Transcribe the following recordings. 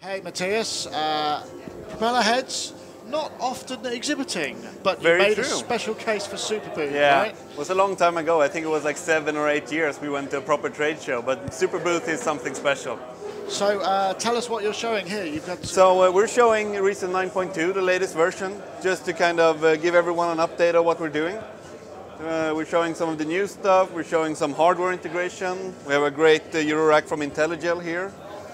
Hey Matthias, Propellerheads, not often exhibiting, but you Very made true. a special case for Superbooth, Yeah, right? it was a long time ago. I think it was like 7 or 8 years we went to a proper trade show, but Superbooth is something special. So tell us what you're showing here. You've got So we're showing Reason 9.2, the latest version, just to kind of give everyone an update of what we're doing. We're showing some of the new stuff, we're showing some hardware integration. We have a great Eurorack from IntelliGel here,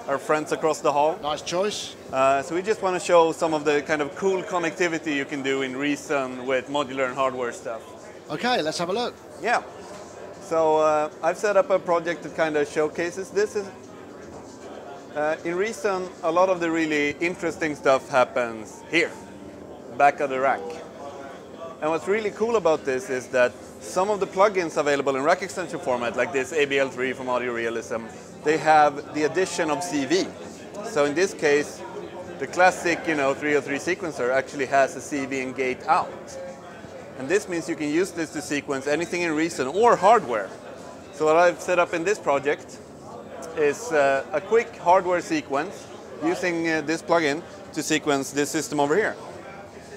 our friends across the hall. nice choice. So we just want to show some of the kind of cool connectivity you can do in Reason with modular and hardware stuff. Okay, let's have a look. Yeah. So I've set up a project that kind of showcases this. In Reason, a lot of the really interesting stuff happens here, back of the rack. And what's really cool about this is that some of the plugins available in rack extension format, like this ABL3 from Audio Realism, they have the addition of CV. So in this case, the classic 303 sequencer actually has a CV and gate out. And this means you can use this to sequence anything in Reason or hardware. So what I've set up in this project is a quick hardware sequence using this plugin to sequence this system over here.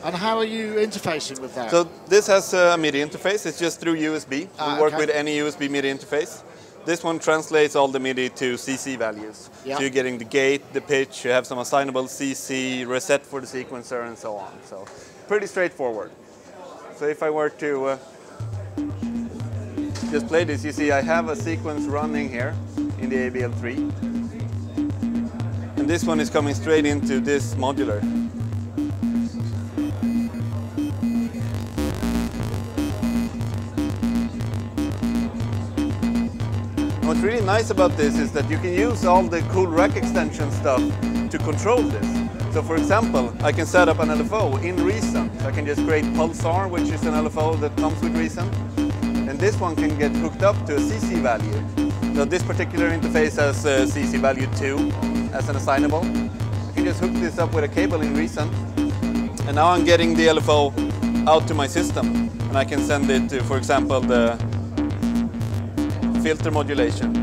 And how are you interfacing with that? So this has a MIDI interface. It's just through USB. We work with any USB MIDI interface. This one translates all the MIDI to CC values. Yeah. So you're getting the gate, the pitch, you have some assignable CC, reset for the sequencer, and so on. So pretty straightforward. So if I were to just play this, you see I have a sequence running here in the ABL3. And this one is coming straight into this modular. What's really nice about this is that you can use all the cool rack extension stuff to control this. So for example, I can set up an LFO in Reason. So I can just create Pulsar, which is an LFO that comes with Reason. And this one can get hooked up to a CC value. So this particular interface has CC value 2 as an assignable. I can just hook this up with a cable in Reason. And now I'm getting the LFO out to my system. And I can send it to, for example, the filter modulation.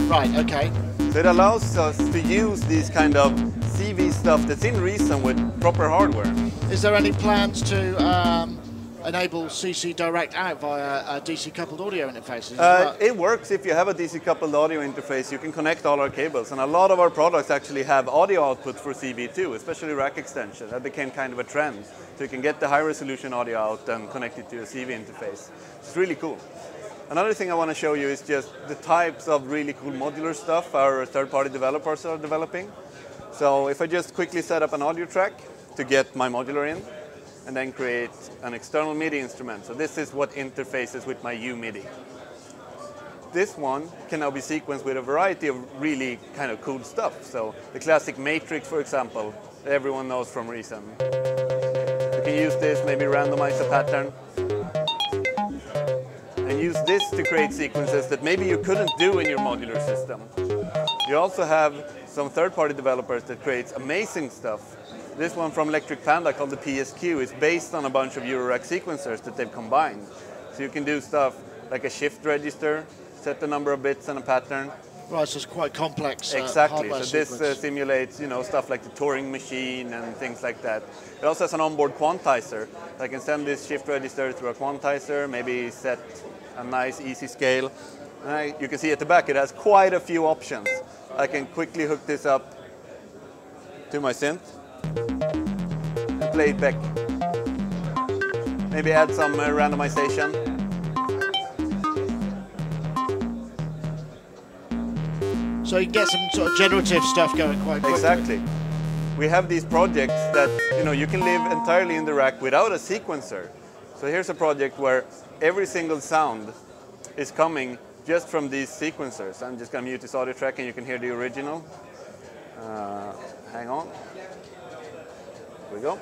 Right, okay. So it allows us to use these kind of CV stuff that's in Reason with proper hardware. Is there any plans to enable CC direct out via a DC coupled audio interface? It works if you have a DC coupled audio interface. You can connect all our cables, and a lot of our products actually have audio output for CV too, especially rack extension. That became kind of a trend. So you can get the high resolution audio out and connect it to a CV interface. It's really cool. Another thing I want to show you is just the types of really cool modular stuff our third-party developers are developing. So if I just quickly set up an audio track to get my modular in, and then create an external MIDI instrument. So this is what interfaces with my U-MIDI. This one can now be sequenced with a variety of really kind of cool stuff. So the classic matrix, for example, that everyone knows from Reason. You can use this, maybe randomize a pattern, and use this to create sequences that maybe you couldn't do in your modular system. You also have some third-party developers that creates amazing stuff. This one from Electric Panda called the PSQ is based on a bunch of Eurorack sequencers that they've combined. So you can do stuff like a shift register, set the number of bits and a pattern. Right, so it's quite complex. Exactly. Hardware So this sequence. simulates, stuff like the Turing machine and things like that. It also has an onboard quantizer. I can send this shift register through a quantizer, maybe set a nice easy scale. And you can see at the back it has quite a few options. I can quickly hook this up to my synth and play it back. Maybe add some randomization. So you can get some sort of generative stuff going quite quickly. Exactly. We have these projects that you can live entirely in the rack without a sequencer. So here's a project where every single sound is coming just from these sequencers. I'm just going to mute this audio track and you can hear the original. Hang on. Here we go.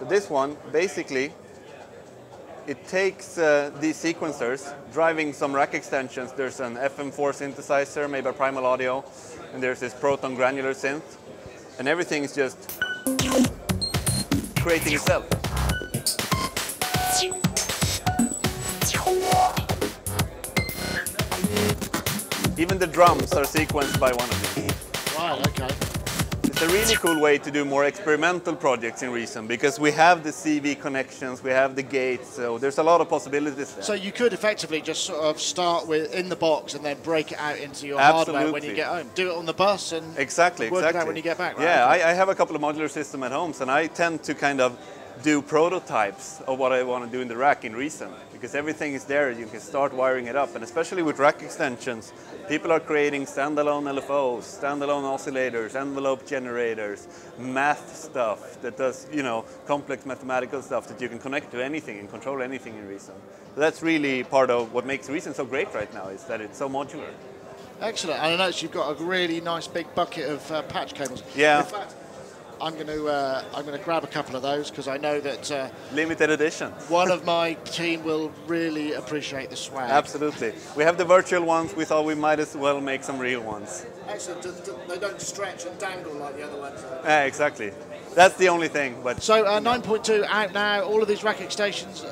So this one, basically, it takes these sequencers, driving some rack extensions. There's an FM4 synthesizer, maybe a Primal Audio, and there's this Proton granular synth. And everything is just creating itself. Even the drums are sequenced by one of these. Right, okay. it's a really cool way to do more experimental projects in Reason, because we have the CV connections, we have the gates, so there's a lot of possibilities there. So you could effectively just sort of start with in the box and then break it out into your Absolutely. hardware when you get home. Do it on the bus and work it out when you get back. Right? Yeah, Okay. I have a couple of modular systems at home, and I tend to kind of do prototypes of what I want to do in the rack in Reason, because everything is there. You can start wiring it up, and especially with rack extensions, people are creating standalone LFOs, standalone oscillators, envelope generators, math stuff that does, you know, complex mathematical stuff that you can connect to anything and control anything in Reason. So that's really part of what makes Reason so great right now, is that it's so modular. Excellent. And I noticed you've got a really nice big bucket of patch cables. Yeah. In fact, I'm going to grab a couple of those because I know that Limited edition. one of my team will really appreciate the swag. Absolutely. We have the virtual ones. We thought we might as well make some real ones. Excellent. They don't stretch and dangle like the other ones. Exactly. That's the only thing. But So 9.2 out now. All of these rack extensions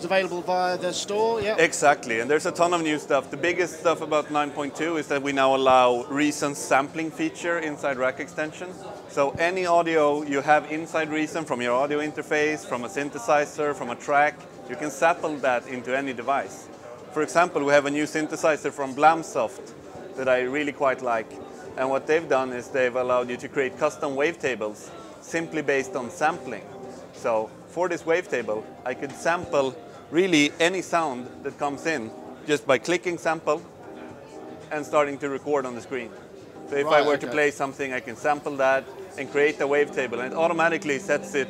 available via the store. Yeah. exactly, and there's a ton of new stuff. The biggest stuff about 9.2 is that we now allow Reason's sampling feature inside rack extension. So any audio you have inside Reason, from your audio interface, from a synthesizer, from a track, you can sample that into any device. For example, we have a new synthesizer from Blamsoft that I really quite like. And what they've done is they've allowed you to create custom wavetables simply based on sampling. So for this wavetable, I could sample really any sound that comes in just by clicking sample and starting to record on the screen. So if I were to play something, I can sample that and create a wavetable, and it automatically sets it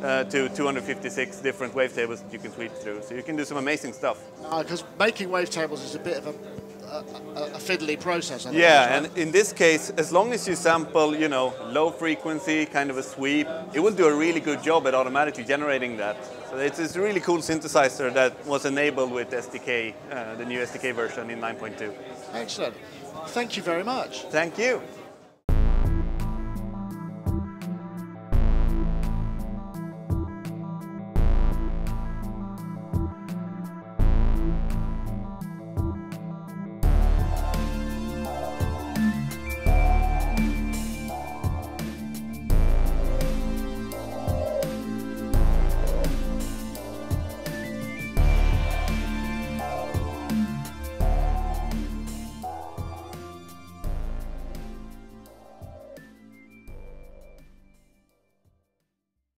to 256 different wavetables that you can sweep through. So you can do some amazing stuff. Because making wavetables is a bit of a fiddly process. Yeah, and in this case, as long as you sample, you know, low frequency, kind of a sweep, it will do a really good job at automatically generating that. So it's a really cool synthesizer that was enabled with SDK, the new SDK version in 9.2. Excellent. Thank you very much. Thank you.